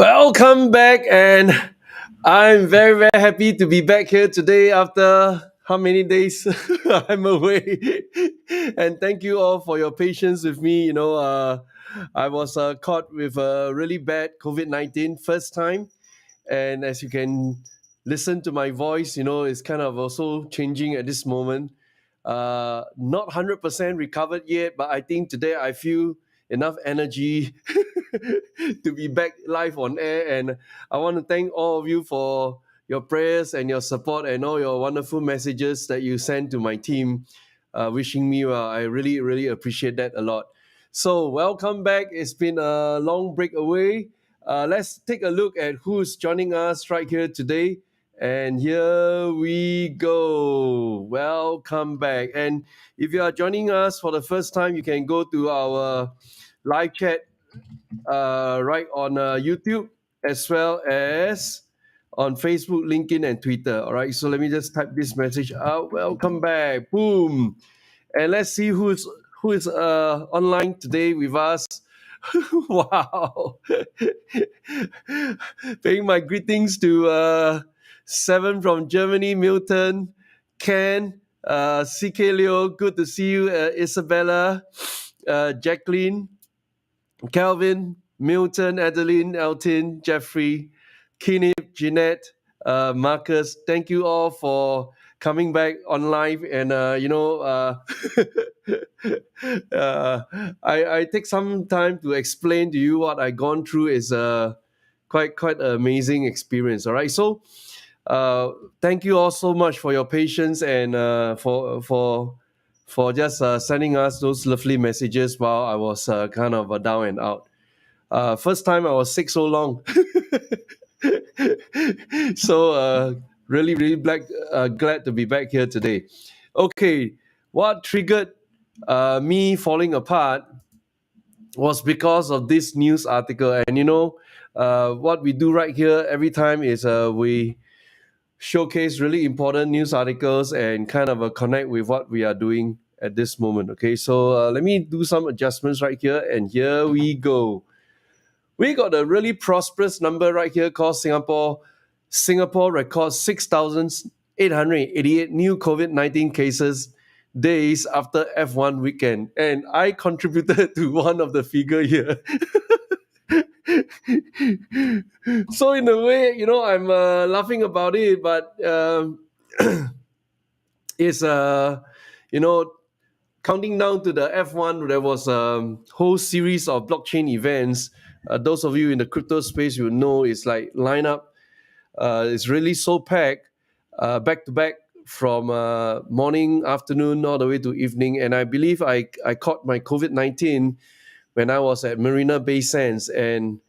Welcome back, and I'm very, very happy to be back here today after how many days I'm away. And thank you all for your patience with me. I was caught with a really bad COVID-19 first time, and as you can listen to my voice, it's kind of also changing at this moment. Not 100% recovered yet, but I think today I feel enough energy to be back live on air. And I want to thank all of you for your prayers and your support and all your wonderful messages that you send to my team, wishing me well. I really, really appreciate that a lot. So, welcome back. It's been a long break away. Let's take a look at who's joining us right here today. And here we go. Welcome back. And if you are joining us for the first time, you can go to our live chat right on YouTube as well as on Facebook, LinkedIn, and Twitter. All right. So let me just type this message out. Welcome back. Boom. And let's see who is online today with us. Wow. Paying my greetings to Seven from Germany, Milton, Ken, CK Leo, good to see you, Isabella, Jacqueline, Calvin, Milton, Adeline, Elton, Jeffrey, Kenneth, Jeanette, Marcus. Thank you all for coming back on live. And I take some time to explain to you what I gone through. Is quite an amazing experience. All right, so thank you all so much for your patience and for just sending us those lovely messages while I was kind of down and out. First time I was sick so long. So really, really glad to be back here today. Okay, what triggered me falling apart was because of this news article. And what we do right here every time is we showcase really important news articles and kind of connect with what we are doing at this moment. Okay, so let me do some adjustments right here, and here we go. We got a really prosperous number right here called Singapore. Singapore records 6,888 new COVID-19 cases days after F1 weekend. And I contributed to one of the figure here. So in a way, I'm laughing about it, but it's counting down to the F1. There was a whole series of blockchain events. Those of you in the crypto space, you know, it's like lineup. It's really so packed, back to back from morning, afternoon, all the way to evening. And I believe I caught my COVID-19 when I was at Marina Bay Sands, and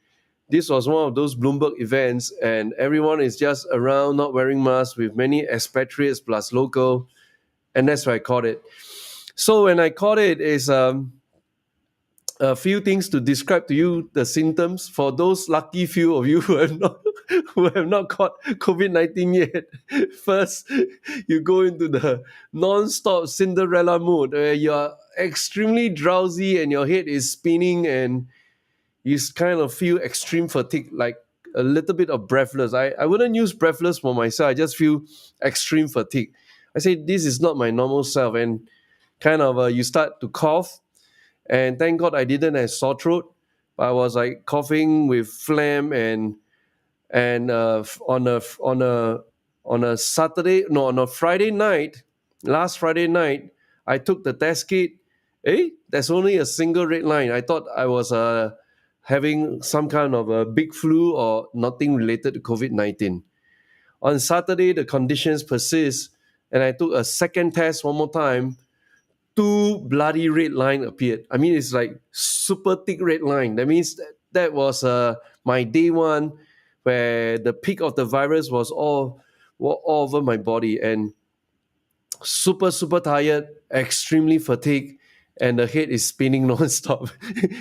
this was one of those Bloomberg events, and everyone is just around not wearing masks with many expatriates plus local, and that's why I caught it. So when I caught it, is a few things to describe to you the symptoms for those lucky few of you who have not caught COVID-19 yet. First, you go into the non-stop Cinderella mode where you are extremely drowsy and your head is spinning and you kind of feel extreme fatigue, like a little bit of breathless. I wouldn't use breathless for myself. I just feel extreme fatigue. I say this is not my normal self, and kind of you start to cough. And thank God I didn't have sore throat. I was like coughing with phlegm, and on a Saturday, no, on a Friday night, last Friday night, I took the test kit. There's only a single red line. I thought I was having some kind of a big flu or nothing related to COVID-19. On Saturday, the conditions persist, and I took a second test one more time. Two bloody red line appeared. I mean, it's like super thick red line. That means that was my day one, where the peak of the virus was all over my body, and super tired, extremely fatigued, and the head is spinning non-stop.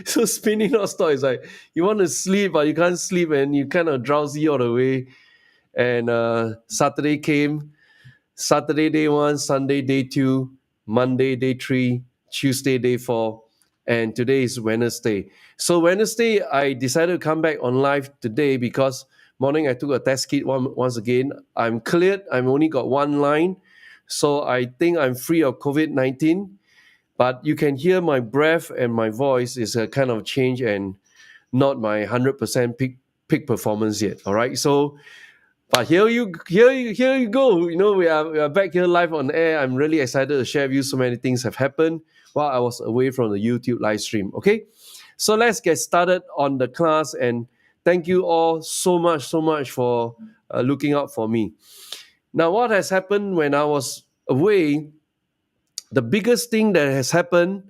So spinning non-stop is like you want to sleep but you can't sleep, and you kind of drowsy all the way. And Saturday came. Saturday day one, Sunday day two, Monday day three, Tuesday day four, and today is Wednesday. So Wednesday, I decided to come back on live today because morning I took a test kit once again. I'm cleared. I've only got one line, so I think I'm free of COVID-19. But you can hear my breath and my voice is a kind of change and not my 100% peak performance yet. All right, so. But here you go. We are back here live on air. I'm really excited to share with you. So many things have happened while I was away from the YouTube live stream. Okay, so let's get started on the class. And thank you all so much for looking out for me. Now, what has happened when I was away? The biggest thing that has happened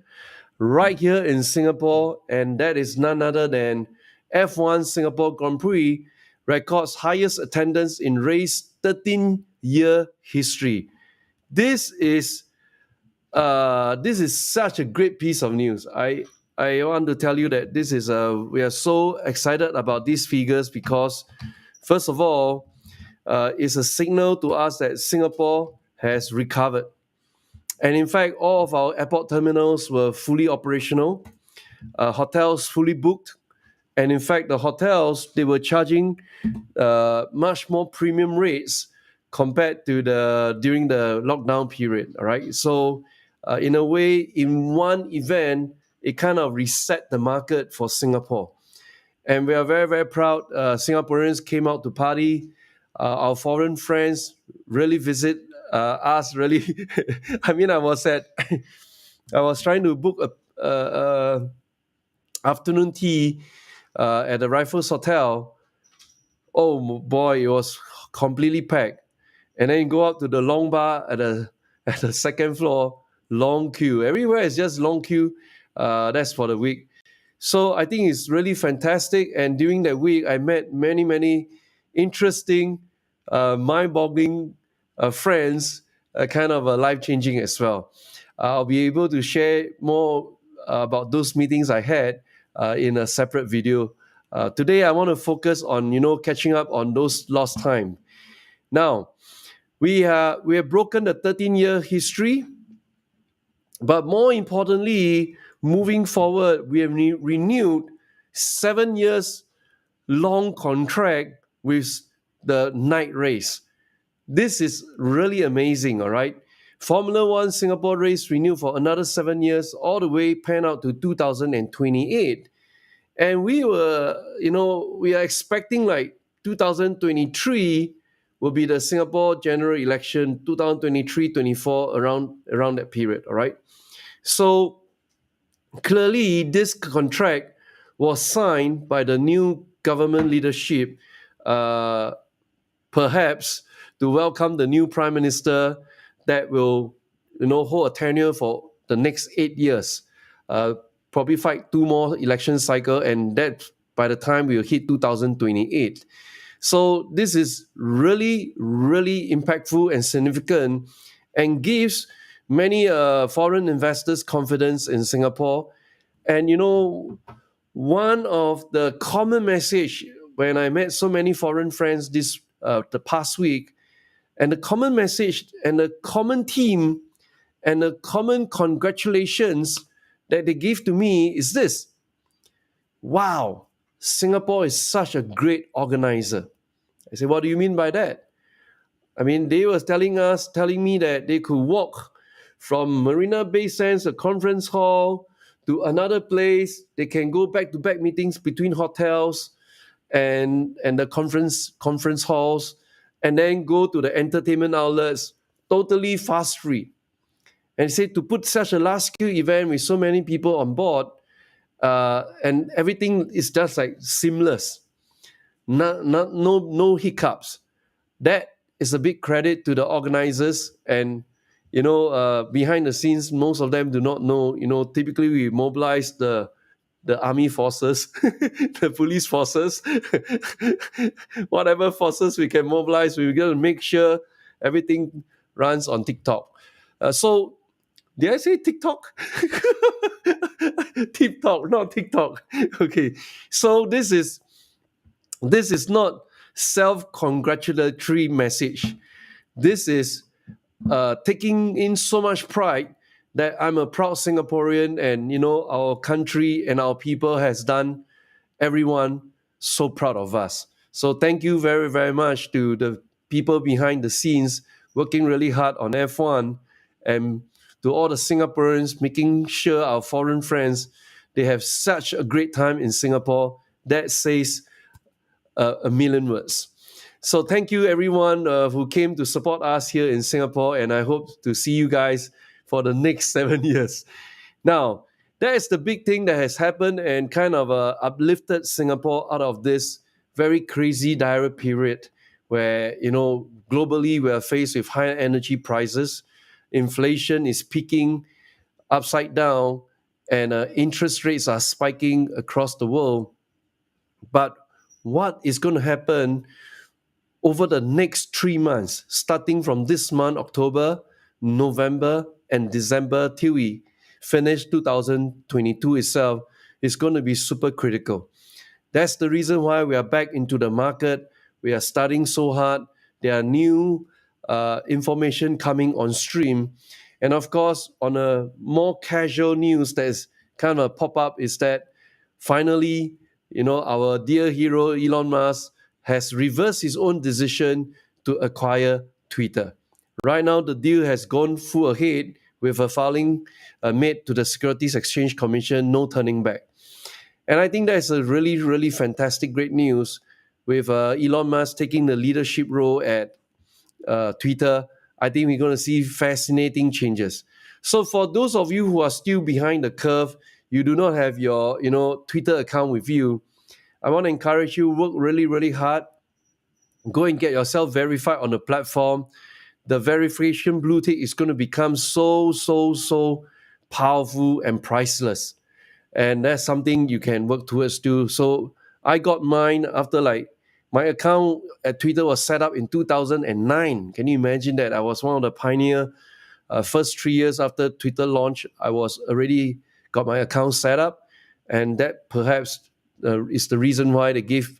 right here in Singapore, and that is none other than F1 Singapore Grand Prix records highest attendance in race 13-year history. This is such a great piece of news. I want to tell you that we are so excited about these figures because, first of all, it's a signal to us that Singapore has recovered. And in fact, all of our airport terminals were fully operational, hotels fully booked. And in fact, the hotels, they were charging much more premium rates compared to during the lockdown period. All right. So in a way, in one event, it kind of reset the market for Singapore. And we are very, very proud. Singaporeans came out to party. Our foreign friends really visit us. Really, I mean, I was trying to book a afternoon tea at the Raffles Hotel. Oh boy, it was completely packed. And then you go up to the long bar at the second floor, long queue. Everywhere is just long queue. That's for the week. So I think it's really fantastic. And during that week, I met many interesting, mind-boggling friends, kind of life-changing as well. I'll be able to share more about those meetings I had in a separate video. Today, I want to focus on catching up on those lost time. Now, we have broken the 13-year history, but more importantly, moving forward, we have renewed 7 years long contract with the night race. This is really amazing, all right? Formula One Singapore race renewed for another 7 years, all the way pan out to 2028. And we are expecting like 2023 will be the Singapore general election, 2023-24, around that period, all right? So clearly, this contract was signed by the new government leadership, perhaps to welcome the new prime minister that will, hold a tenure for the next 8 years. Probably fight 2 more election cycle, and that by the time we will hit 2028. So this is really impactful and significant, and gives many foreign investors confidence in Singapore. And one of the common message when I met so many foreign friends the past week, and the common message and the common theme and the common congratulations that they give to me is this: wow, Singapore is such a great organizer. I say, what do you mean by that? I mean, they were telling me that they could walk from Marina Bay Sands, a conference hall, to another place. They can go back-to-back meetings between hotels and the conference halls, and then go to the entertainment outlets, totally fuss-free. And he said to put such a large-scale event with so many people on board, and everything is just like seamless, no hiccups. That is a big credit to the organizers. And behind the scenes, most of them do not know. Typically we mobilize the army forces, the police forces, whatever forces we can mobilize. We're going to make sure everything runs on TikTok. So did I say TikTok? TikTok, not TikTok. Okay, so this is not self-congratulatory message. This is taking in so much pride that I'm a proud Singaporean, and our country and our people has done everyone so proud of us. So thank you very, very much to the people behind the scenes working really hard on F1, and to all the Singaporeans making sure our foreign friends, they have such a great time in Singapore. That says a million words. So thank you everyone who came to support us here in Singapore, and I hope to see you guys for the next 7 years. Now, that is the big thing that has happened and kind of uplifted Singapore out of this very crazy dire period where, globally we are faced with higher energy prices, inflation is peaking upside down, and interest rates are spiking across the world. But what is going to happen over the next 3 months, starting from this month, October, November, and December, till we finish 2022 itself, is going to be super critical. That's the reason why we are back into the market. We are studying so hard. There are new information coming on stream. And of course, on a more casual news that is kind of pop up is that finally, our dear hero Elon Musk has reversed his own decision to acquire Twitter. Right now, the deal has gone full ahead with a filing made to the Securities Exchange Commission, no turning back. And I think that's a really, really fantastic, great news with Elon Musk taking the leadership role at Twitter. I think we're going to see fascinating changes. So for those of you who are still behind the curve, you do not have your Twitter account with you, I want to encourage you, work really, really hard. Go and get yourself verified on the platform. The verification blue tick is going to become so, so, so powerful and priceless. And that's something you can work towards too. So I got mine after my account at Twitter was set up in 2009. Can you imagine that? I was one of the pioneer. First 3 years after Twitter launch, I was already got my account set up, and that perhaps is the reason why they gave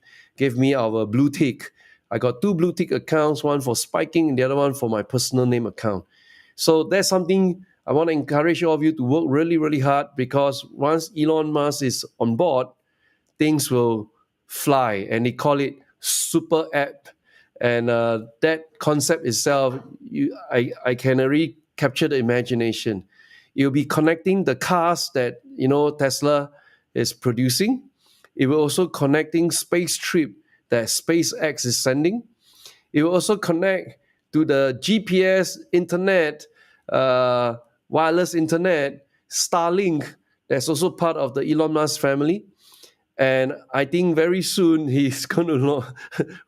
me our blue tick. I got 2 blue tick accounts, one for spiking and the other one for my personal name account. So that's something I want to encourage all of you to work really, really hard, because once Elon Musk is on board, things will fly, and they call it super app. And that concept itself, I can already capture the imagination. It will be connecting the cars that Tesla is producing. It will also connecting space trip that SpaceX is sending. It will also connect to the GPS internet, wireless internet, Starlink. That's also part of the Elon Musk family. And I think very soon he's going to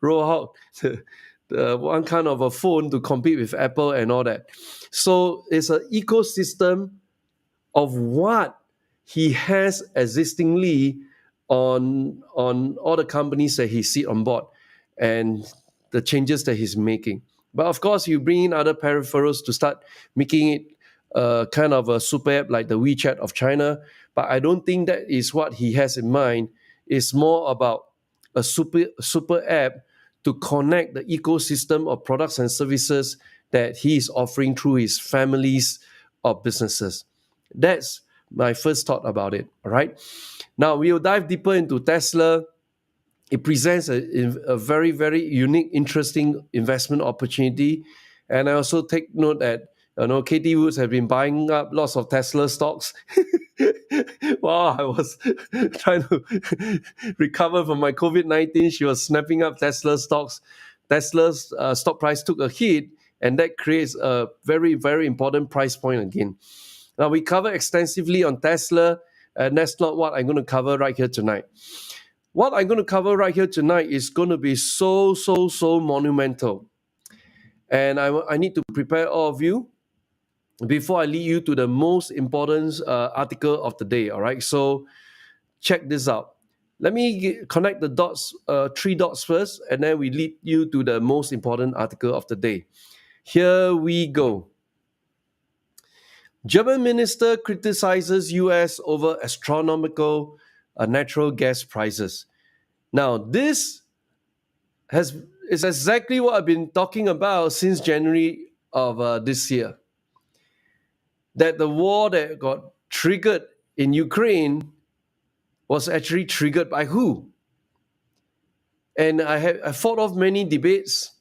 roll out the one kind of a phone to compete with Apple and all that. So it's an ecosystem of what he has existingly on all the companies that he sit on board and the changes that he's making. But of course, you bring in other peripherals to start making it kind of a super app like the WeChat of China. But I don't think that is what he has in mind. It's more about a super app to connect the ecosystem of products and services that he is offering through his families of businesses. That's my first thought about it. All right. Now we'll dive deeper into Tesla. It presents a very, very unique, interesting investment opportunity. And I also take note that Katie Woods have been buying up lots of Tesla stocks. While I was trying to recover from my COVID-19, she was snapping up Tesla stocks. Tesla's stock price took a hit, and that creates a very, very important price point again. Now, we cover extensively on Tesla, and that's not what I'm going to cover right here tonight. What I'm going to cover right here tonight is going to be so, so, so monumental. And I need to prepare all of you before I lead you to the most important article of the day. All right, so check this out. Let me connect the dots, 3 dots first, and then we lead you to the most important article of the day. Here we go. German minister criticizes US over astronomical natural gas prices. Now, this is exactly what I've been talking about since January of this year. that the war that got triggered in Ukraine was actually triggered by who? And I fought off many debates,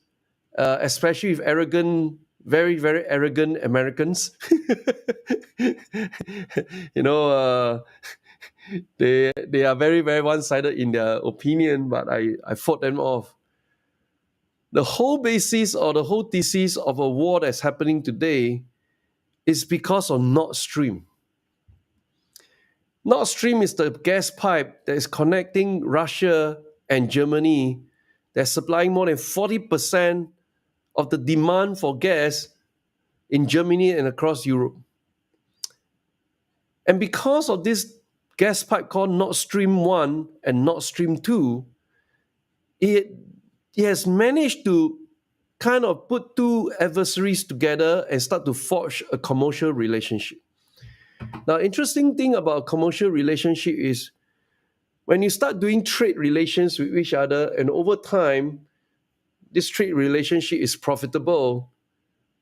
especially with arrogant, very, very arrogant Americans. you know, uh, they are very, very one-sided in their opinion, but I fought them off. The whole basis or the whole thesis of a war that's happening today is because of Nord Stream. Nord Stream is the gas pipe that is connecting Russia and Germany, that's supplying more than 40% of the demand for gas in Germany and across Europe. And because of this gas pipe called Nord Stream 1 and Nord Stream 2, it has managed to kind of put two adversaries together and start to forge a commercial relationship. Now, interesting thing about a commercial relationship is when you start doing trade relations with each other, and over time, this trade relationship is profitable,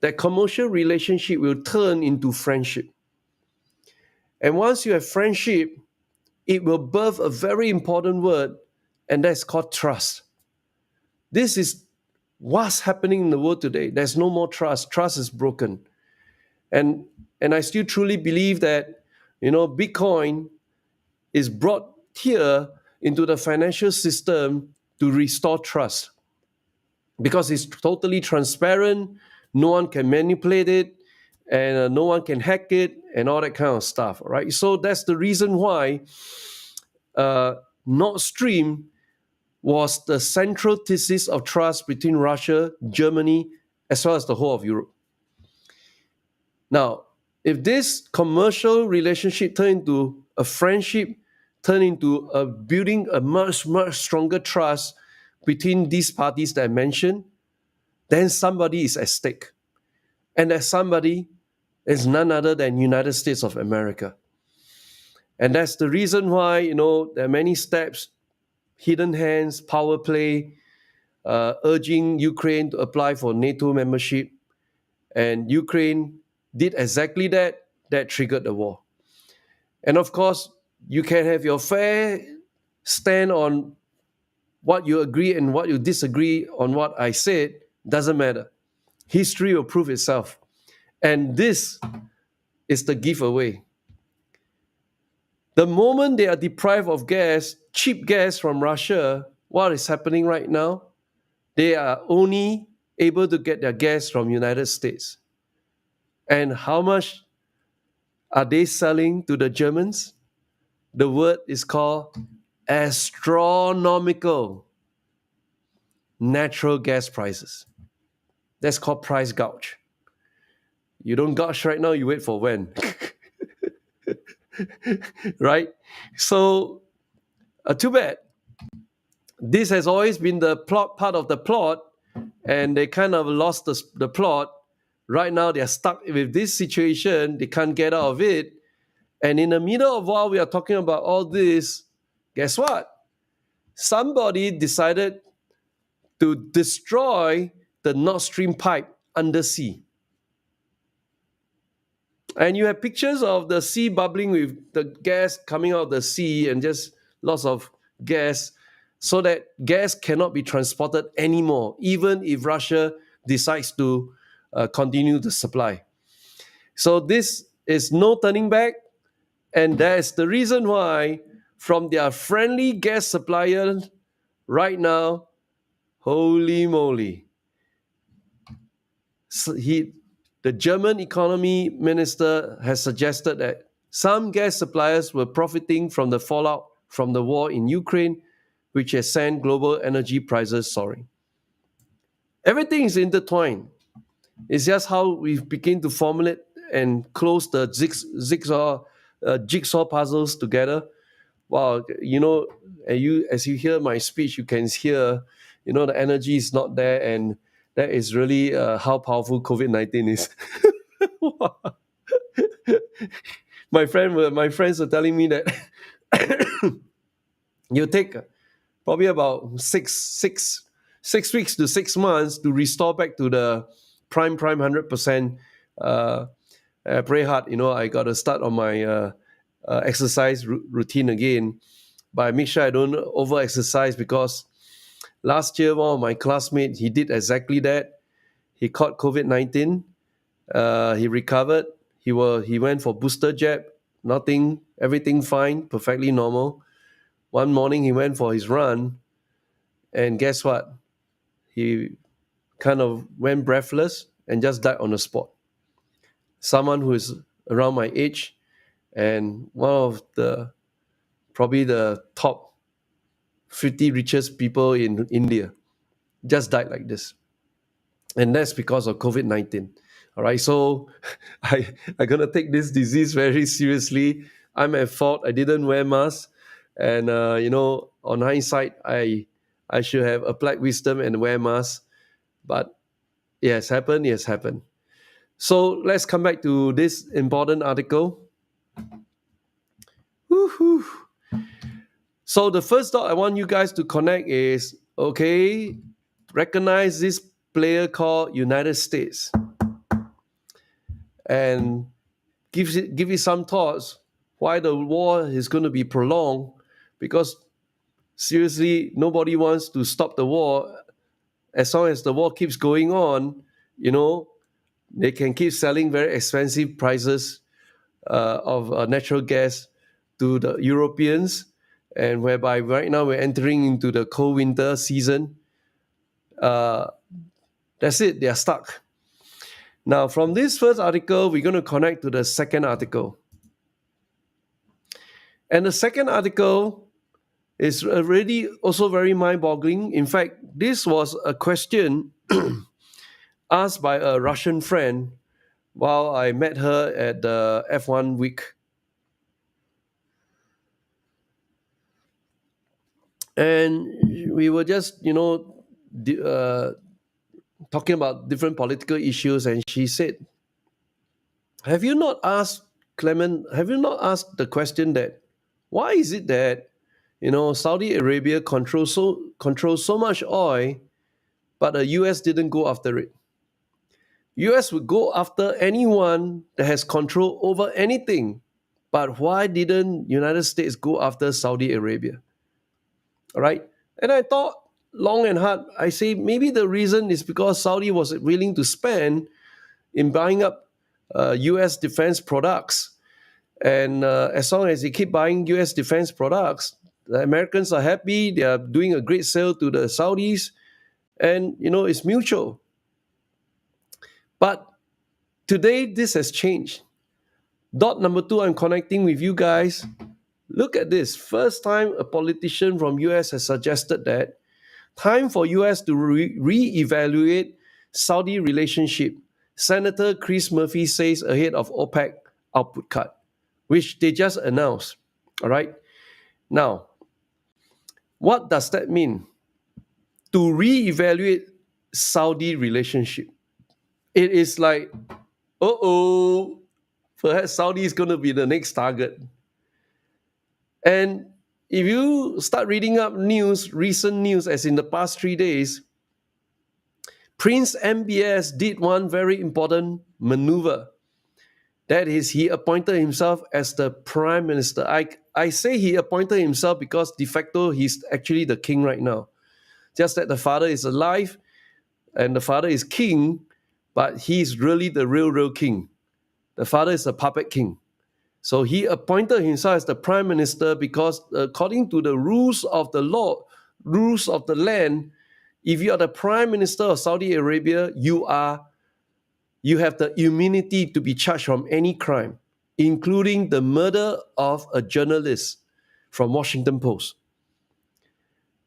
that commercial relationship will turn into friendship. And once you have friendship, it will birth a very important word, and that's called trust. This is what's happening in the world today. There's no more trust. Trust is broken. And I still truly believe that, Bitcoin is brought here into the financial system to restore trust, because it's totally transparent. No one can manipulate it, and no one can hack it, and all that kind of stuff, right? So that's the reason why Nord Stream was the central thesis of trust between Russia, Germany, as well as the whole of Europe. Now, if this commercial relationship turn into a friendship, turn into a building a much, much stronger trust between these parties that I mentioned, then somebody is at stake. And that somebody is none other than United States of America. And that's the reason why, there are many steps, hidden hands, power play, urging Ukraine to apply for NATO membership. And Ukraine did exactly that. That triggered the war. And of course, you can have your fair stand on what you agree and what you disagree on what I said. Doesn't matter. History will prove itself. And this is the giveaway. The moment they are deprived of gas, cheap gas from Russia, what is happening right now? They are only able to get their gas from United States. And how much are they selling to the Germans? The word is called astronomical natural gas prices. That's called price gouge. You don't gouge right now, you wait for when. Right? So, too bad. This has always been the part of the plot, and they kind of lost the plot. Right now, they're stuck with this situation. They can't get out of it. And in the middle of while we are talking about all this, guess what? Somebody decided to destroy the Nord Stream pipe undersea. And you have pictures of the sea bubbling with the gas coming out of the sea, and just lots of gas, so that gas cannot be transported anymore, even if Russia decides to continue the supply. So this is no turning back, and that's the reason why from their friendly gas supplier right now, holy moly, the German economy minister has suggested that some gas suppliers were profiting from the fallout from the war in Ukraine, which has sent global energy prices soaring. Everything is intertwined. It's just how we begin to formulate and close the jigsaw puzzles together. Wow, as you hear my speech, you can hear, the energy is not there, and that is really how powerful COVID-19 is. My friends were telling me that you take probably about six weeks to 6 months to restore back to the prime 100% I pray hard. I got to start on my exercise routine again. But I make sure I don't over exercise because last year one of my classmates he did exactly that. He caught COVID-19. He recovered. He went for booster jab. Nothing. Everything fine. Perfectly normal. One morning he went for his run, and guess what? He kind of went breathless and just died on the spot. Someone who is around my age and one of the probably the top 50 richest people in India just died like this. And that's because of COVID-19. All right, so I'm going to take this disease very seriously. I'm at fault. I didn't wear mask. And, on hindsight, I should have applied wisdom and wear mask. But it has happened. It has happened. So let's come back to this important article. Woo-hoo. So the first thought I want you guys to connect is, okay, recognize this player called United States and give it some thoughts why the war is going to be prolonged, because seriously, nobody wants to stop the war. As long as the war keeps going on, they can keep selling very expensive prices of natural gas to the Europeans, and whereby right now we're entering into the cold winter season. That's it, they are stuck. Now, from this first article, we're going to connect to the second article. And the second article is already also very mind-boggling. In fact, this was a question asked by a Russian friend while I met her at the F1 week. And we were just, talking about different political issues, and she said, have you not asked the question that why is it that Saudi Arabia controls so much oil, but the US didn't go after it? US would go after anyone that has control over anything, but why didn't United States go after Saudi Arabia? All right, and I thought long and hard. I say maybe the reason is because Saudi was willing to spend in buying up US defense products. And as long as they keep buying US defense products, the Americans are happy. They are doing a great sale to the Saudis. And, it's mutual. But today, this has changed. Dot number 2, I'm connecting with you guys. Look at this. First time a politician from US has suggested that time for US to reevaluate Saudi relationship. Senator Chris Murphy says ahead of OPEC output cut, which they just announced. All right. Now, what does that mean? To reevaluate Saudi relationship. It is like, perhaps Saudi is going to be the next target. And if you start reading up recent news, as in the past 3 days, Prince MBS did one very important maneuver. That is, he appointed himself as the prime minister. I say he appointed himself because de facto he's actually the king right now. Just that the father is alive and the father is king, but he's really the real king. The father is a puppet king. So he appointed himself as the prime minister because according to the rules of the law, rules of the land, if you are the prime minister of Saudi Arabia, you have the immunity to be charged from any crime, including the murder of a journalist from Washington Post.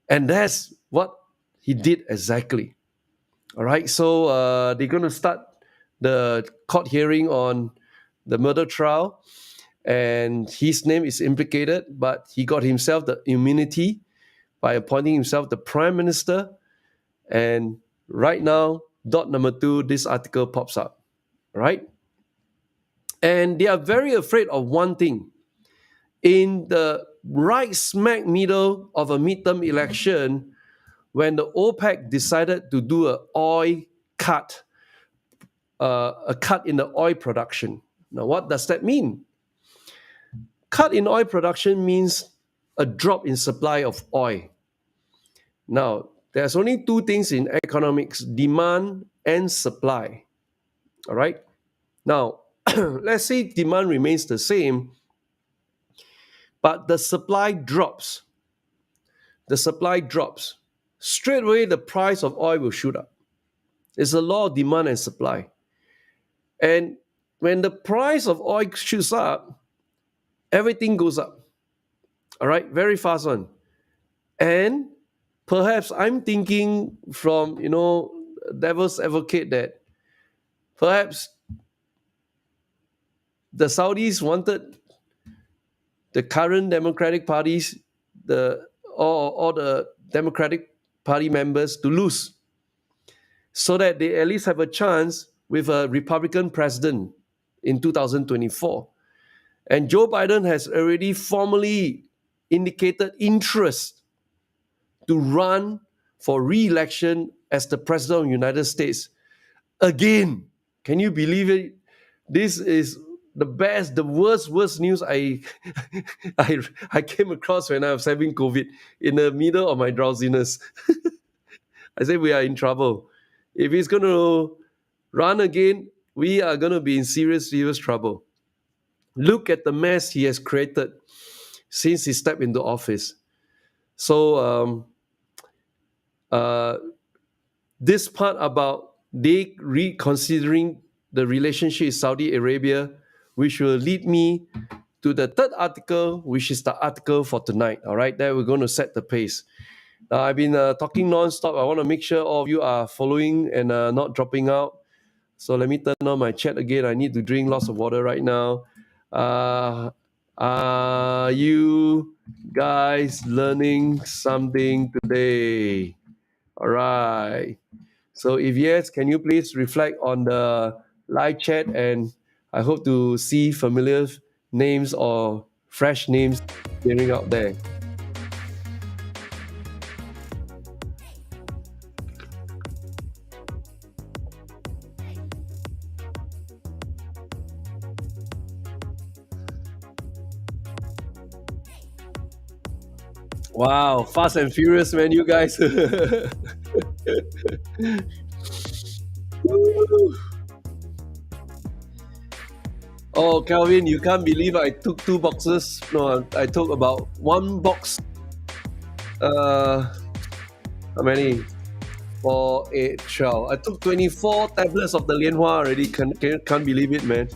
And that's what he did exactly. All right, so they're going to start the court hearing on the murder trial, and his name is implicated, but he got himself the immunity by appointing himself the prime minister. And right now, dot number 2, this article pops up, right? And they are very afraid of one thing. In the right smack middle of a midterm election, when the OPEC decided to do a cut in the oil production. Now, what does that mean? Cut in oil production means a drop in supply of oil. Now, there's only two things in economics: demand and supply. All right. Now, let's say demand remains the same, but the supply drops. The supply drops. Straight away, the price of oil will shoot up. It's a law of demand and supply. And when the price of oil shoots up, everything goes up. All right, very fast one. And perhaps I'm thinking from, devil's advocate that perhaps the Saudis wanted the current Democratic parties, all the Democratic Party members to lose, so that they at least have a chance with a Republican president in 2024. And Joe Biden has already formally indicated interest to run for re-election as the president of the United States again. Can you believe it? This is the worst news I came across when I was having COVID in the middle of my drowsiness. I said we are in trouble. If he's going to run again, we are going to be in serious trouble. Look at the mess he has created since he stepped into office. So this part about they reconsidering the relationship with Saudi Arabia, which will lead me to the third article, which is the article for tonight. All right, there we're going to set the pace. I've been talking non-stop. I want to make sure all of you are following and not dropping out. So let me turn on my chat again. I need to drink lots of water right now. Are you guys learning something today? All right. So if yes, can you please reflect on the live chat? And I hope to see familiar names or fresh names appearing out there. Wow, fast and furious, man, you guys. Oh, Calvin, you can't believe I took 2 boxes. No, I took about 1 box. How many? 4, 8, 12. I took 24 tablets of the Lianhua already. Can't believe it, man.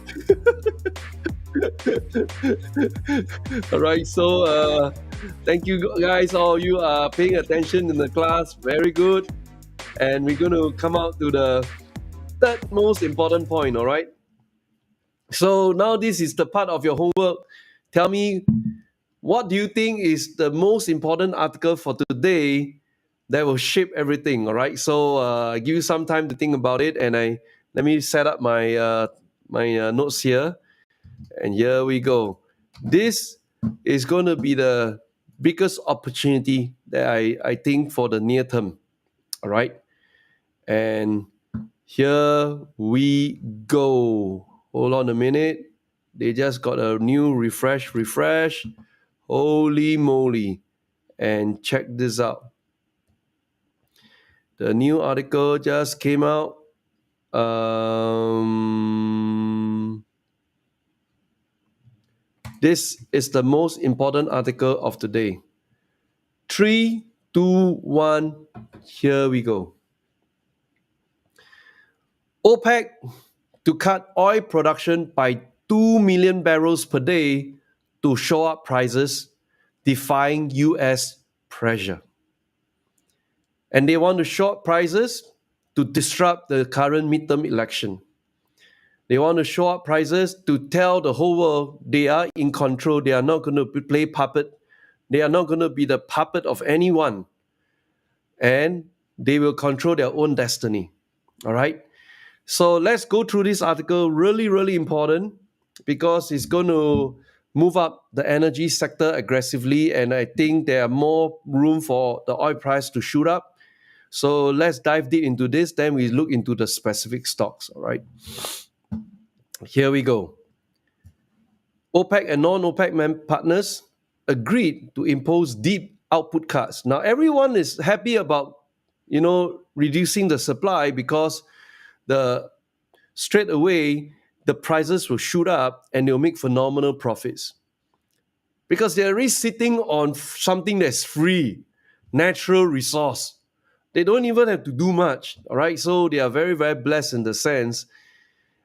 All right, so thank you guys. All you are paying attention in the class. Very good. And we're going to come out to the third most important point, all right? So now this is the part of your homework. Tell me, what do you think is the most important article for today that will shape everything, all right? So I give you some time to think about it, and let me set up my notes here. And here we go. This is going to be the biggest opportunity that I think for the near term, all right? And here we go. Hold on a minute. They just got a new refresh. Holy moly. And check this out. The new article just came out. This is the most important article of today. 3, 2, 1. Here we go. OPEC to cut oil production by 2 million barrels per day to shore up prices, defying US pressure. And they want to short prices to disrupt the current midterm election. They want to shore up prices to tell the whole world they are in control. They are not going to play puppet. They are not going to be the puppet of anyone. And they will control their own destiny. All right? So let's go through this article. Really, really important because it's going to move up the energy sector aggressively. And I think there are more room for the oil price to shoot up. So let's dive deep into this. Then we look into the specific stocks. All right. Here we go. OPEC and non-OPEC partners agreed to impose deep output cuts. Now everyone is happy about reducing the supply because the straight away the prices will shoot up and they'll make phenomenal profits because they're already sitting on something that's free, natural resource. They don't even have to do much, all right? So they are very, very blessed in the sense.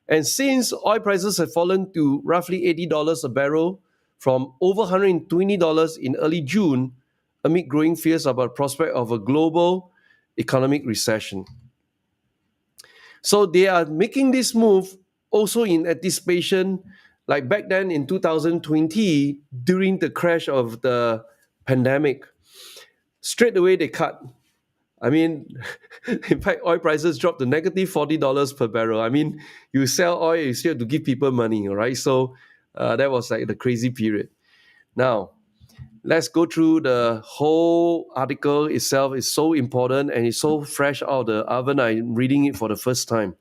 And since oil prices have fallen to roughly $80 a barrel from over $120 in early June, amid growing fears about the prospect of a global economic recession. So they are making this move also in anticipation, like back then in 2020, during the crash of the pandemic, straight away they cut. I mean, in fact, oil prices dropped to negative $40 per barrel. I mean, you sell oil, you still have to give people money, all right? So that was like the crazy period. Now, let's go through the whole article itself. It's so important and it's so fresh out of the oven. I'm reading it for the first time.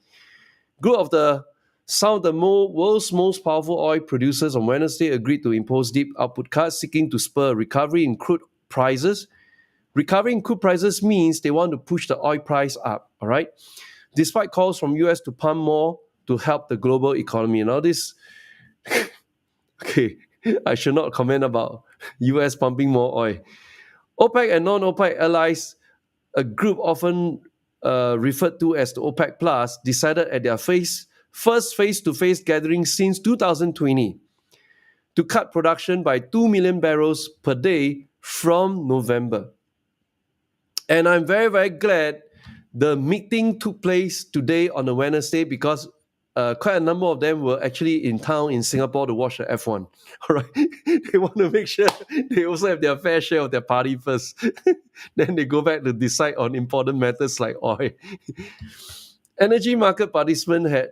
Group of some of the world's most powerful oil producers on Wednesday agreed to impose deep output cuts, seeking to spur recovery in crude prices. Recovering crude prices means they want to push the oil price up, all right? Despite calls from US to pump more to help the global economy. Now this, okay, I should not comment about US pumping more oil. OPEC and non-OPEC allies, a group often referred to as the OPEC Plus, decided at their first face-to-face gathering since 2020 to cut production by 2 million barrels per day from November. And I'm very, very glad the meeting took place today on a Wednesday because quite a number of them were actually in town in Singapore to watch the F1. All right, they want to make sure they also have their fair share of their party first. Then they go back to decide on important matters like oil. Energy market participants had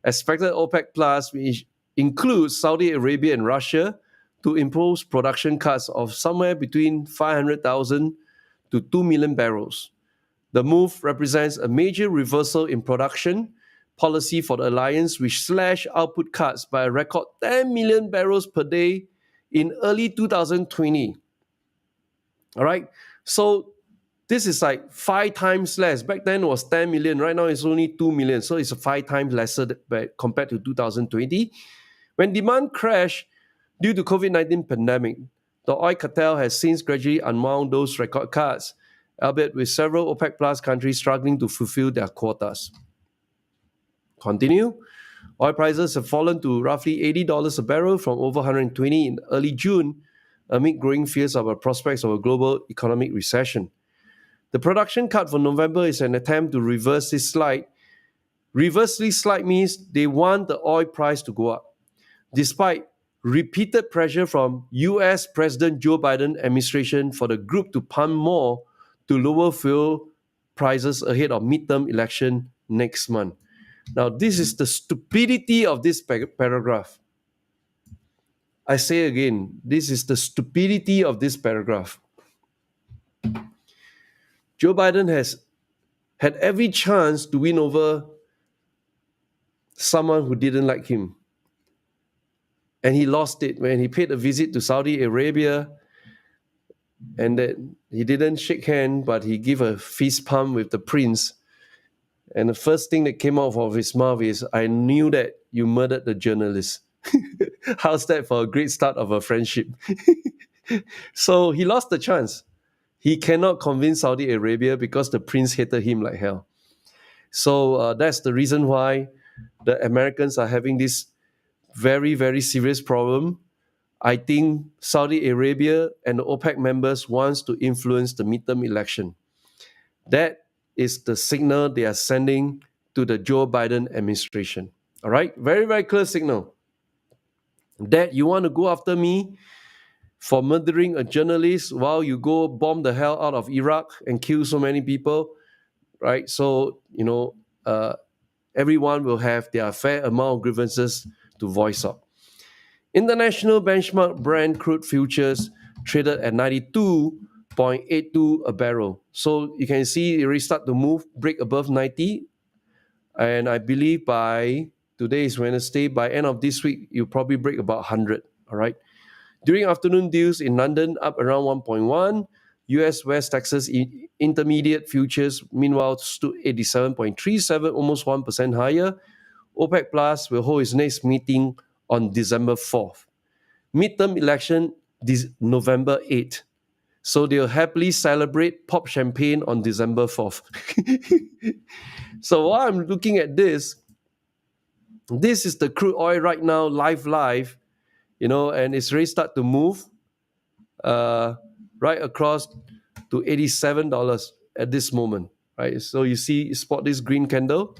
expected OPEC Plus, which includes Saudi Arabia and Russia, to impose production cuts of somewhere between 500,000 to 2 million barrels. The move represents a major reversal in production policy for the alliance, which slashed output cuts by a record 10 million barrels per day in early 2020. All right, so this is like 5 times less. Back then it was 10 million. Right now it's only 2 million. So it's 5 times lesser compared to 2020. When demand crashed due to COVID-19 pandemic, the oil cartel has since gradually unwound those record cuts, albeit with several OPEC Plus countries struggling to fulfill their quotas. Continue. Oil prices have fallen to roughly $80 a barrel from over $120 in early June, amid growing fears about prospects of a global economic recession. The production cut for November is an attempt to reverse this slide. Reversely slide means they want the oil price to go up, despite repeated pressure from US President Joe Biden administration for the group to pump more to lower fuel prices ahead of midterm election next month. Now, this is the stupidity of this paragraph. I say again, this is the stupidity of this paragraph. Joe Biden has had every chance to win over someone who didn't like him. And he lost it when he paid a visit to Saudi Arabia, and that he didn't shake hands, but he gave a fist pump with the prince. And the first thing that came out of his mouth is, "I knew that you murdered the journalist." How's that for a great start of a friendship? So he lost the chance. He cannot convince Saudi Arabia because the prince hated him like hell. So that's the reason why the Americans are having this very, very serious problem. I think Saudi Arabia and the OPEC members wants to influence the midterm election. That is the signal they are sending to the Joe Biden administration. All right? Very, very clear signal. That you want to go after me for murdering a journalist while you go bomb the hell out of Iraq and kill so many people, right? So, everyone will have their fair amount of grievances to voice out. International benchmark Brent crude futures traded at 92.82 a barrel. So you can see it already start to move, break above 90. And I believe by today is Wednesday, by end of this week, you'll probably break about 100. All right. During afternoon deals in London, up around 1.1. US West Texas Intermediate futures, meanwhile, stood 87.37, almost 1% higher. OPEC Plus will hold its next meeting on December 4th. Midterm election November 8th. So they'll happily celebrate, pop champagne on December 4th. So while I'm looking at this is the crude oil right now, live, and it's really start to move uh, right across to $87 at this moment, right? So spot this green candle.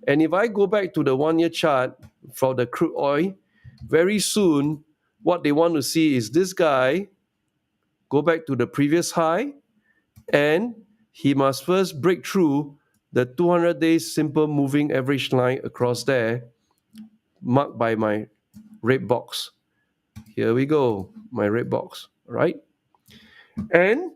And if I go back to the 1 year chart for the crude oil, very soon, what they want to see is this guy go back to the previous high, and he must first break through the 200 days simple moving average line across there, marked by my red box. Here we go, my red box, right? And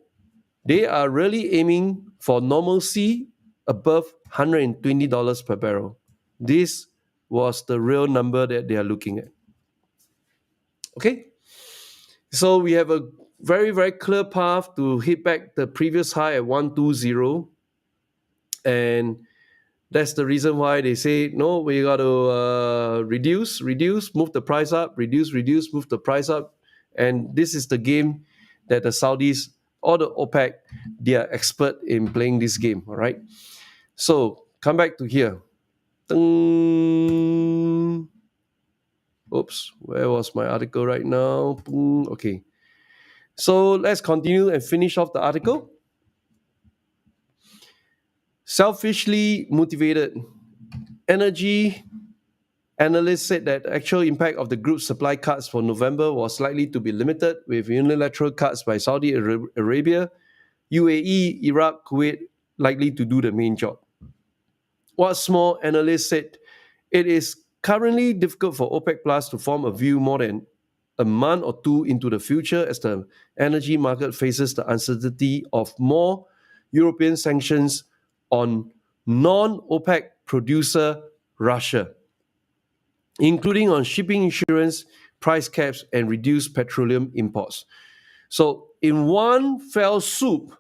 they are really aiming for normalcy above $120 per barrel. This was the real number that they are looking at. Okay? So we have a very, very clear path to hit back the previous high at 120. And that's the reason why they say, no, we got to reduce, move the price up, reduce, move the price up. And this is the game that the Saudis or the OPEC, they are expert in playing this game, all right? So come back to here. Ding. Oops, where was my article right now? Boom. Okay. So let's continue and finish off the article. Selfishly motivated. Energy analysts said that the actual impact of the group's supply cuts for November was likely to be limited, with unilateral cuts by Saudi Arabia, UAE, Iraq, Kuwait likely to do the main job. What's more, analysts said it is currently difficult for OPEC Plus to form a view more than a month or two into the future as the energy market faces the uncertainty of more European sanctions on non-OPEC producer Russia, including on shipping insurance, price caps, and reduced petroleum imports. So in one fell swoop,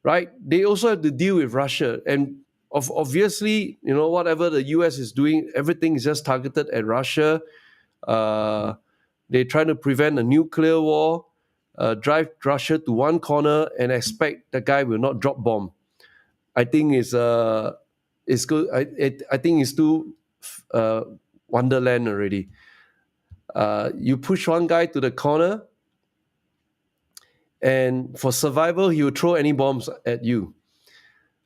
right, they also have to deal with Russia. And obviously, whatever the US is doing, everything is just targeted at Russia. They're trying to prevent a nuclear war, drive Russia to one corner and expect the guy will not drop bomb. I think it's good. I think it's too wonderland already. You push one guy to the corner, and for survival, he will throw any bombs at you.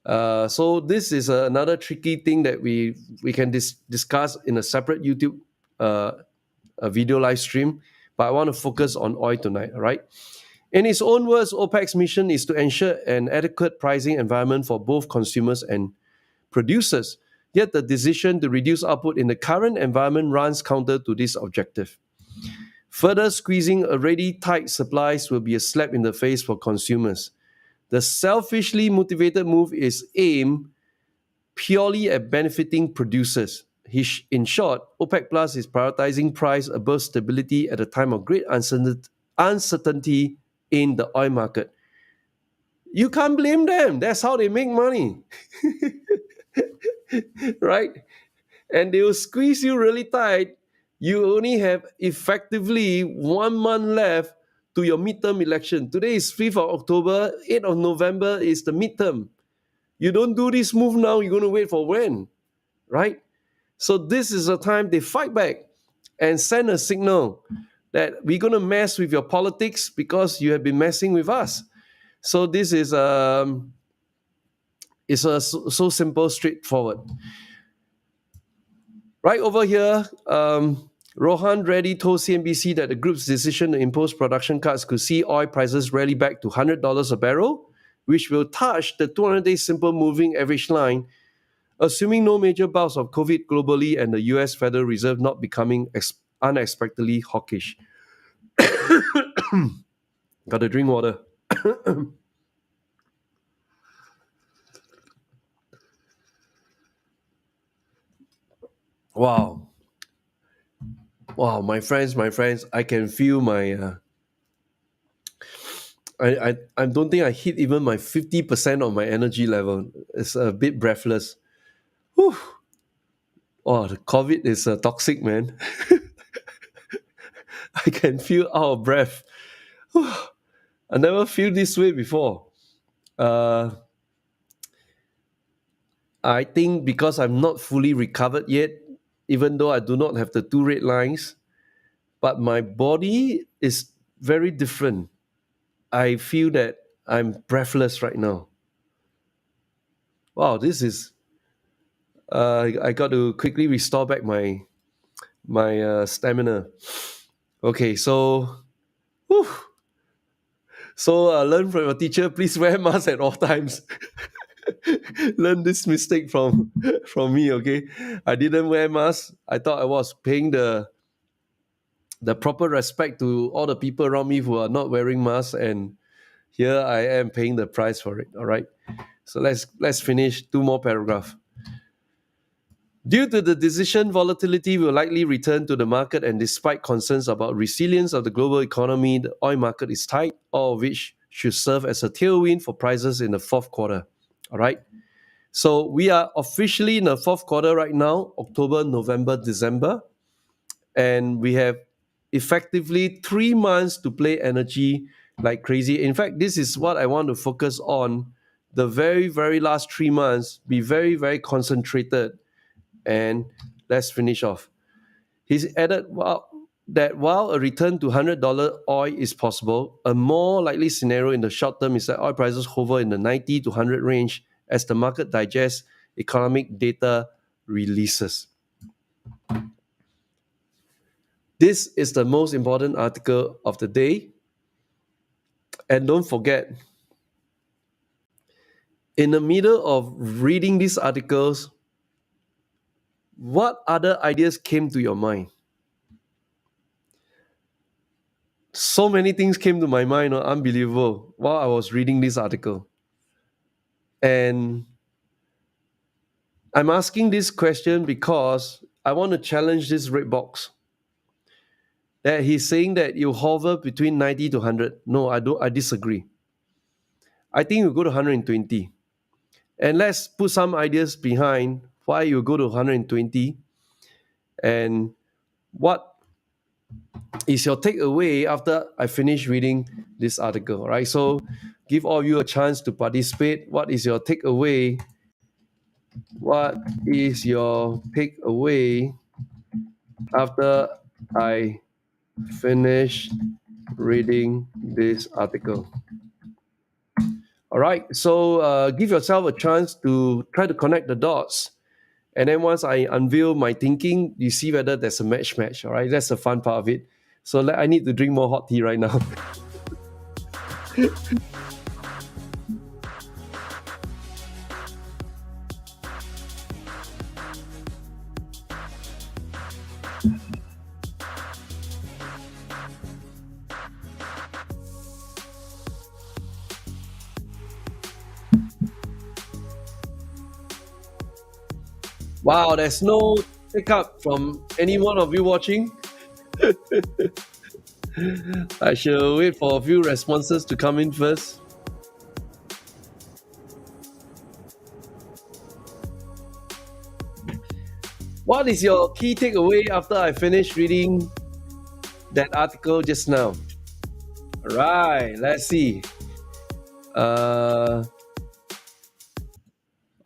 So this is another tricky thing that we can discuss in a separate YouTube a video live stream. But I want to focus on oil tonight, all right? In its own words, OPEC's mission is to ensure an adequate pricing environment for both consumers and producers. Yet the decision to reduce output in the current environment runs counter to this objective. Further squeezing already tight supplies will be a slap in the face for consumers. The selfishly motivated move is aimed purely at benefiting producers. In short, OPEC Plus is prioritizing price above stability at a time of great uncertainty in the oil market. You can't blame them. That's how they make money. Right? And they will squeeze you really tight. You only have effectively 1 month left to your midterm election. Today is 5th of October, 8th of November is the midterm. You don't do this move now, you're going to wait for when, right? So this is a time they fight back and send a signal that we're going to mess with your politics because you have been messing with us. So this is so simple, straightforward. Right over here, Rohan Reddy told CNBC that the group's decision to impose production cuts could see oil prices rally back to $100 a barrel, which will touch the 200-day simple moving average line, assuming no major bouts of COVID globally and the US Federal Reserve not becoming unexpectedly hawkish. Got to drink water. Wow. Wow, my friends, I can feel my. I don't think I hit even my 50% of my energy level. It's a bit breathless. Whew. Oh, the COVID is toxic, man. I can feel out of breath. I never feel this way before. Uh, I think because I'm not fully recovered yet, even though I do not have the two red lines, but my body is very different. I feel that I'm breathless right now. Wow, this is. I got to quickly restore back my stamina. Okay, so. Whew, so learn from your teacher. Please wear mask at all times. Learn this mistake from me. Okay, I didn't wear mask. I thought I was paying the proper respect to all the people around me who are not wearing masks, and here I am paying the price for it. All right. So let's finish two more paragraphs. Due to the decision, volatility will likely return to the market, and despite concerns about resilience of the global economy, the oil market is tight, all of which should serve as a tailwind for prices in the fourth quarter. All right. So we are officially in the fourth quarter right now, October, November, December, and we have effectively 3 months to play energy like crazy. In fact, this is what I want to focus on. The very, very last 3 months, be very, very concentrated, and let's finish off. He's added that while a return to $100 oil is possible, a more likely scenario in the short term is that oil prices hover in the 90 to 100 range as the market digests economic data releases. This is the most important article of the day. And don't forget, in the middle of reading these articles, what other ideas came to your mind? So many things came to my mind, unbelievable, while I was reading this article. And I'm asking this question because I want to challenge this red box. That he's saying that you hover between 90 to 100. No, I disagree. I think you go to 120. And let's put some ideas behind why you go to 120 and what is your takeaway after I finish reading this article, right? So give all of you a chance to participate. What is your takeaway? What is your takeaway after I finish reading this article? All right, so give yourself a chance to try to connect the dots. And then once I unveil my thinking, you see whether there's a match. All right, that's the fun part of it. So I need to drink more hot tea right now. Wow, there's no pickup from any one of you watching. I shall wait for a few responses to come in first. What is your key takeaway after I finish reading that article just now? All right, let's see.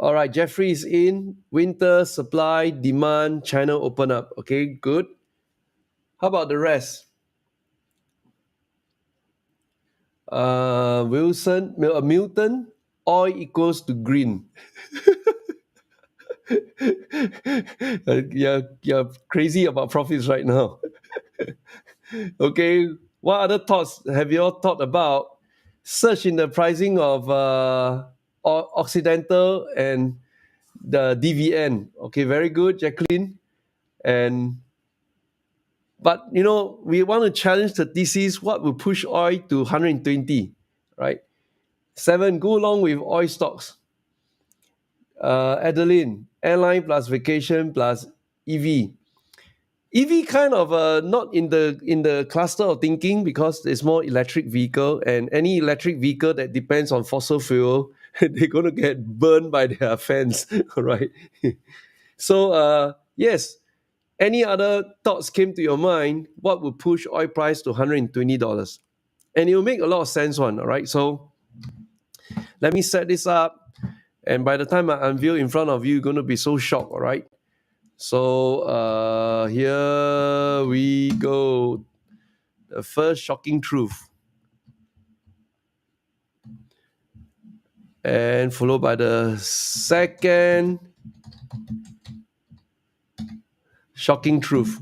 All right, Jeffrey is in. Winter, supply, demand, China open up. Okay, good. How about the rest? Milton, oil equals to green. You're crazy about profits right now. Okay, what other thoughts have you all thought about? Surge in the pricing of Occidental and the DVN. Okay, very good, Jacqueline. But we want to challenge the thesis. What will push oil to 120? Right. 7, go along with oil stocks. Adeline, airline plus vacation plus EV. EV kind of not in the cluster of thinking because it's more electric vehicle, and any electric vehicle that depends on fossil fuel, they're going to get burned by their fans, right? So yes, any other thoughts came to your mind? What would push oil price to $120? And it will make a lot of sense, all right? So let me set this up, and by the time I unveil in front of you, you're going to be so shocked, all right? So here we go. The first shocking truth. And followed by the second shocking truth.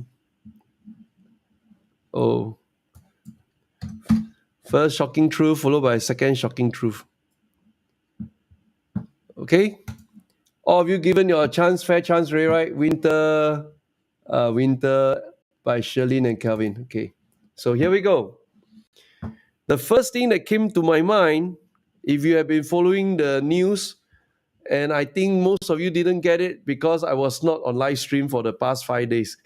Oh. First shocking truth followed by second shocking truth. Okay? All of you given your chance, fair chance, Ray, right? Winter by Shirlene and Kelvin. Okay. So here we go. The first thing that came to my mind, if you have been following the news, and I think most of you didn't get it because I was not on live stream for the past 5 days.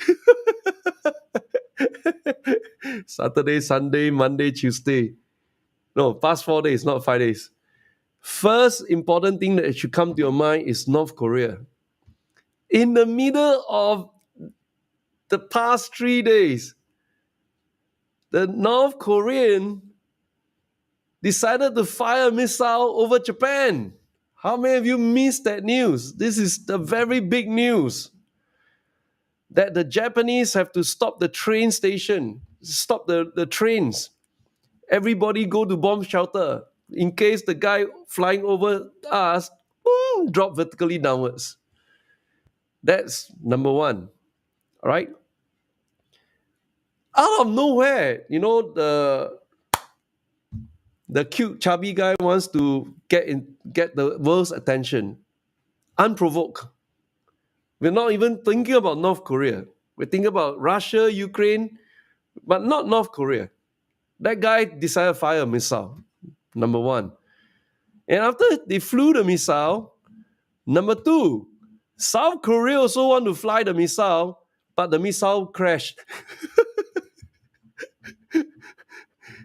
Saturday, Sunday, Monday, Tuesday. No, past 4 days, not 5 days. First important thing that should come to your mind is North Korea. In the middle of the past 3 days, the North Korean decided to fire a missile over Japan. How many of you missed that news? This is the very big news. That the Japanese have to stop the train station, stop the trains. Everybody go to bomb shelter in case the guy flying over us drop vertically downwards. That's number one. All right. Out of nowhere, the cute chubby guy wants to get the world's attention, unprovoked. We're not even thinking about North Korea. We're thinking about Russia, Ukraine, but not North Korea. That guy decided to fire a missile, number one. And after they flew the missile, number two, South Korea also want to fly the missile, but the missile crashed.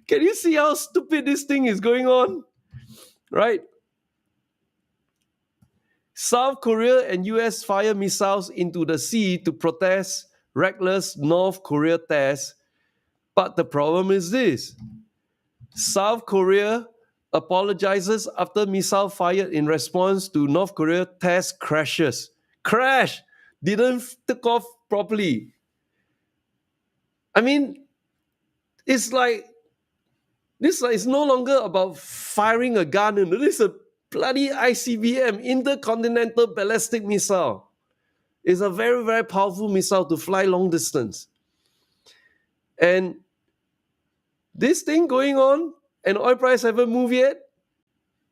Can you see how stupid this thing is going on? Right? South Korea and US fire missiles into the sea to protest reckless North Korea tests. But the problem is this. South Korea apologizes after missile fired in response to North Korea test crashes. Crash! Didn't take off properly. I mean, it's like, this is no longer about firing a gun. This is a bloody ICBM, intercontinental ballistic missile. It's a very, very powerful missile to fly long distance. And this thing going on, and oil price haven't moved yet,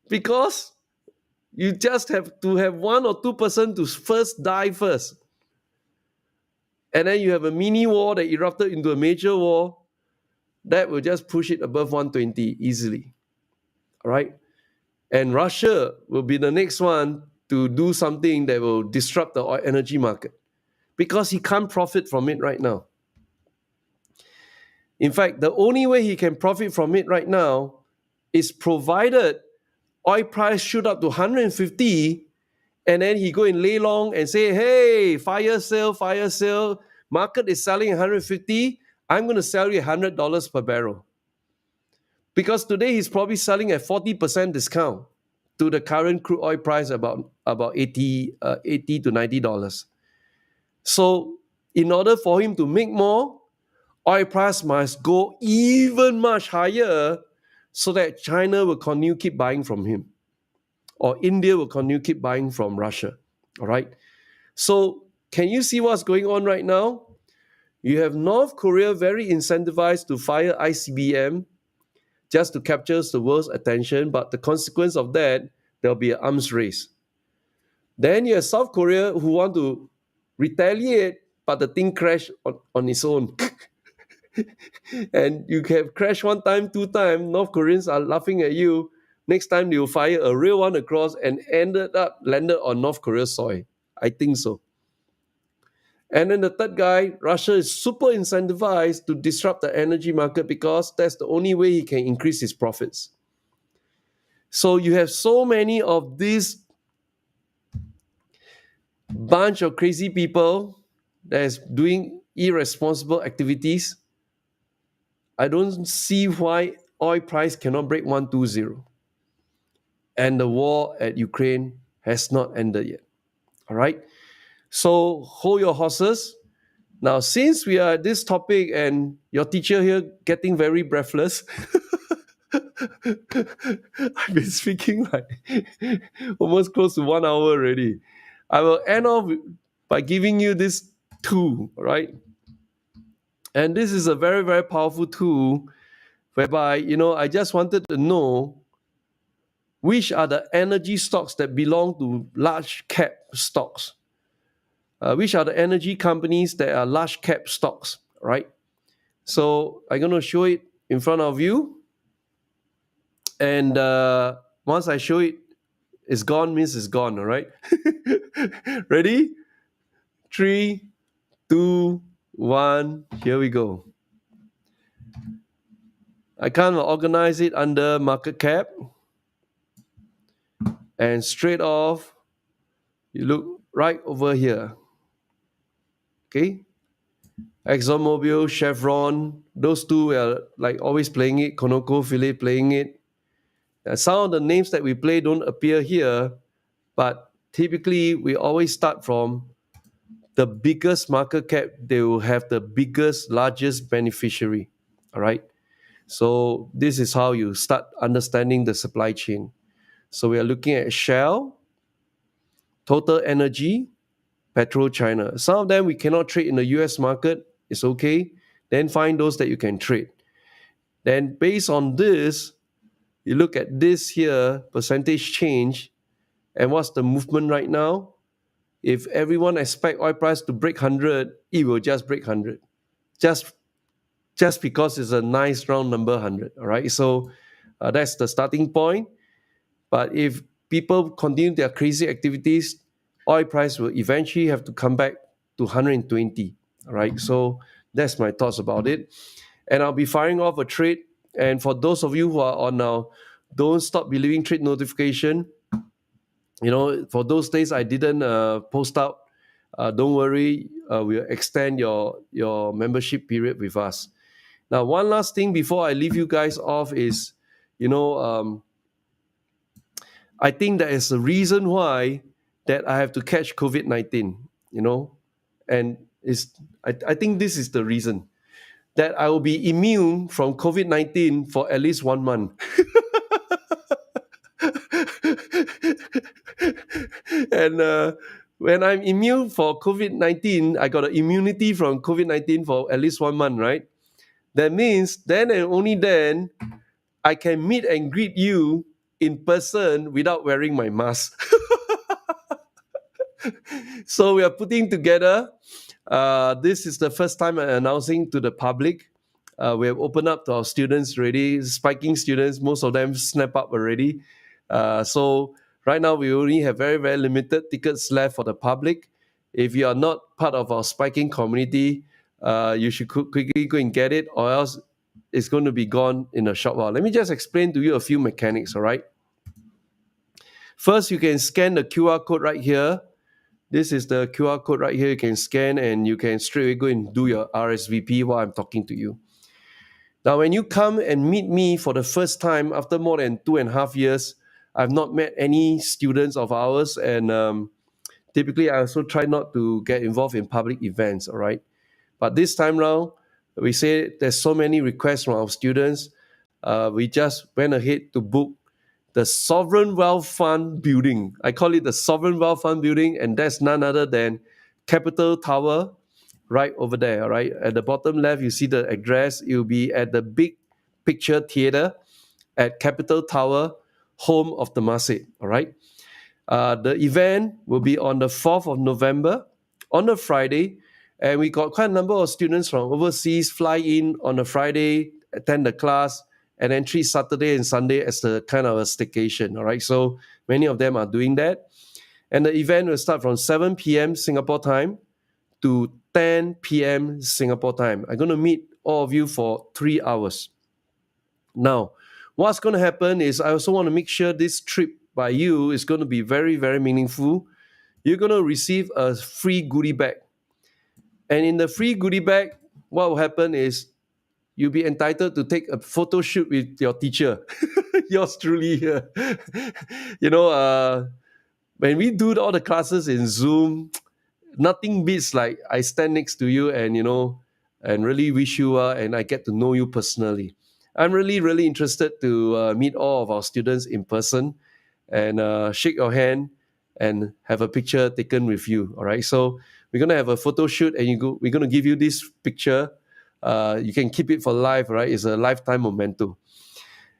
because you just have to have 1 or 2% to first die first. And then you have a mini war that erupted into a major war that will just push it above 120 easily. All right? And Russia will be the next one to do something that will disrupt the oil energy market because he can't profit from it right now. In fact, the only way he can profit from it right now is provided oil price shoot up to 150 and then he go and lay long and say, hey, fire sale. Market is selling 150. I'm going to sell you $100 per barrel. Because today he's probably selling at 40% discount to the current crude oil price about $80 to $90. So in order for him to make more, oil price must go even much higher so that China will continue keep buying from him. Or India will continue keep buying from Russia. All right. So can you see what's going on right now? You have North Korea very incentivized to fire ICBM just to capture the world's attention, but the consequence of that, there'll be an arms race. Then you have South Korea who want to retaliate, but the thing crashed on its own. And you have crashed one time, two times, North Koreans are laughing at you. Next time they'll fire a real one across and landed on North Korea's soil. I think so. And then the third guy, Russia is super incentivized to disrupt the energy market because that's the only way he can increase his profits. So you have so many of these bunch of crazy people that is doing irresponsible activities. I don't see why oil price cannot break 120. And the war at Ukraine has not ended yet. All right. So hold your horses. Now, since we are at this topic and your teacher here getting very breathless, I've been speaking like almost close to 1 hour already. I will end off by giving you this tool, right? And this is a very, very powerful tool whereby, I just wanted to know which are the energy stocks that belong to large cap stocks. Which are the energy companies that are large cap stocks, right? So I'm going to show it in front of you. And once I show it, it's gone means it's gone, all right? Ready? 3, 2, 1, here we go. I kind of organize it under market cap. And straight off, you look right over here. Okay? ExxonMobil, Chevron, those two are like always playing it. ConocoPhillips playing it. Some of the names that we play don't appear here, but typically we always start from the biggest market cap. They will have the biggest, largest beneficiary. All right. So this is how you start understanding the supply chain. So we are looking at Shell, Total Energy, PetroChina. Some of them we cannot trade in the US market. It's okay. Then find those that you can trade. Then based on this, you look at this here, percentage change, and what's the movement right now? If everyone expect oil price to break 100, it will just break 100. Just because it's a nice round number 100, all right? So that's the starting point. But if people continue their crazy activities, oil price will eventually have to come back to 120, all right? So that's my thoughts about it. And I'll be firing off a trade. And for those of you who are on now, don't stop believing trade notification. For those days I didn't post out. Don't worry, we'll extend your membership period with us. Now, one last thing before I leave you guys off is, I think there is a reason why that I have to catch COVID-19, and I think this is the reason that I will be immune from COVID-19 for at least 1 month. And when I'm immune for COVID-19, I got an immunity from COVID-19 for at least 1 month, right? That means then and only then I can meet and greet you in person without wearing my mask. So we are putting together. This is the first time I'm announcing to the public. We have opened up to our students already, spiking students. Most of them snap up already. So right now we only have very, very limited tickets left for the public. If you are not part of our spiking community, you should quickly go and get it, or else it's going to be gone in a short while. Let me just explain to you a few mechanics, all right? First, you can scan the QR code right here. This is the QR code right here. You can scan and you can straight away go and do your RSVP while I'm talking to you. Now, when you come and meet me for the first time after more than 2.5 years, I've not met any students of ours, and typically I also try not to get involved in public events, all right? But this time round, we say there's so many requests from our students. We just went ahead to book the Sovereign Wealth Fund building. I call it the Sovereign Wealth Fund building, and that's none other than Capital Tower right over there, all right? At the bottom left, you see the address. It will be at the Big Picture Theatre at Capital Tower, home of Temasek, all right? The event will be on the 4th of November, on a Friday, and we got quite a number of students from overseas fly in on a Friday, attend the class, and then treat Saturday and Sunday as the kind of a staycation, all right? So many of them are doing that. And the event will start from 7 p.m. Singapore time to 10 p.m. Singapore time. I'm going to meet all of you for 3 hours. Now, what's going to happen is I also want to make sure this trip by you is going to be very, very meaningful. You're going to receive a free goodie bag. And in the free goodie bag, what will happen is you'll be entitled to take a photo shoot with your teacher. Yours truly here. you know, when we do all the classes in Zoom, nothing beats like I stand next to you and and really wish you well, and I get to know you personally. I'm really, really interested to meet all of our students in person and shake your hand and have a picture taken with you. All right. So we're gonna have a photo shoot, and we're gonna give you this picture. You can keep it for life, right? It's a lifetime memento.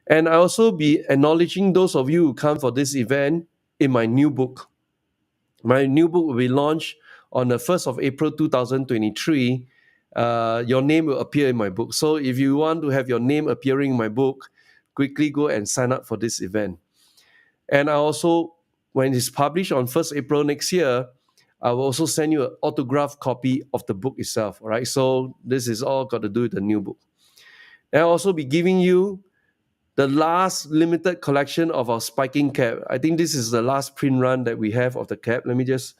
And I also be acknowledging those of you who come for this event in my new book. My new book will be launched on the 1st of April 2023. Your name will appear in my book. So if you want to have your name appearing in my book, quickly go and sign up for this event. And I also, when it's published on 1st April next year, I will also send you an autographed copy of the book itself. All right. So this is all got to do with the new book. And I'll also be giving you the last limited collection of our spiking cap. I think this is the last print run that we have of the cap. Let me just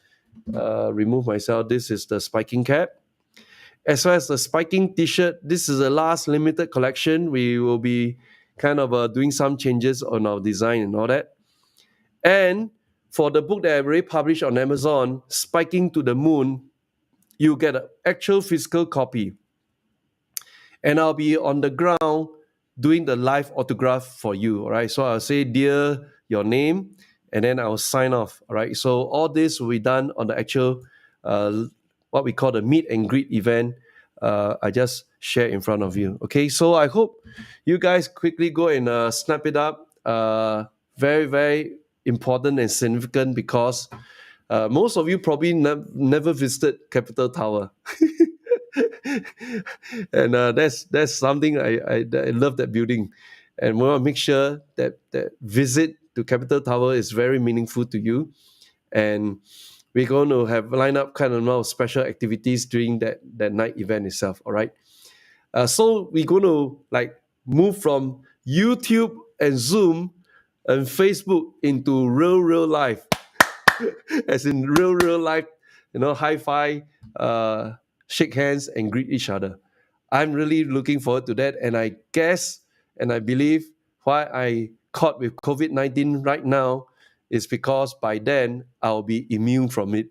remove myself. This is the spiking cap. As well as the spiking t-shirt, this is the last limited collection. We will be kind of doing some changes on our design and all that. And for the book that I already published on Amazon, Spiking to the Moon, you get an actual physical copy. And I'll be on the ground doing the live autograph for you. All right. So I'll say, dear, your name, and then I'll sign off. All right. So all this will be done on the actual, what we call the meet and greet event. I just share in front of you. Okay. So I hope you guys quickly go and snap it up. Very, very important and significant because most of you probably never visited Capital Tower. And that's something I love that building, and we want to make sure that visit to Capital Tower is very meaningful to you, and we're going to have line up kind of special activities during that night event itself. All right, so we're going to move from YouTube and Zoom and Facebook into real life, as in real life, hi-fi. Shake hands and greet each other. I'm really looking forward to that. And I guess and I believe why I caught with COVID-19 right now is because by then I'll be immune from it.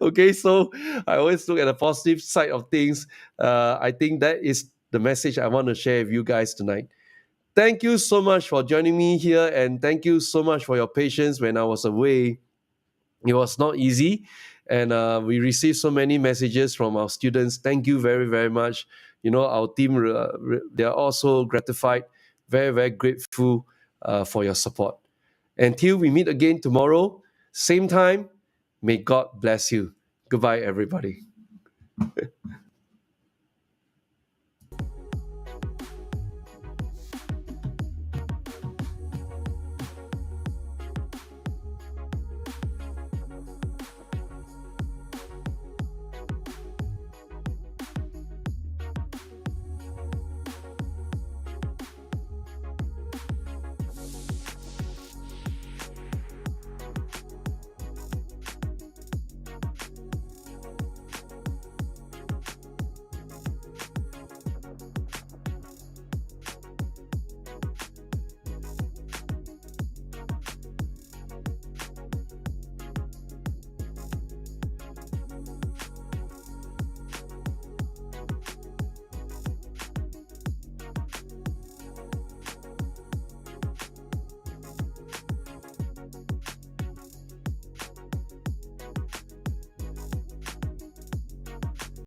Okay, so I always look at the positive side of things. I think that is the message I want to share with you guys tonight. Thank you so much for joining me here, and thank you so much for your patience when I was away. It was not easy, and we received so many messages from our students. Thank you very, very much. Our team, they are also gratified, very, very grateful for your support. Until we meet again tomorrow, same time, may God bless you. Goodbye, everybody.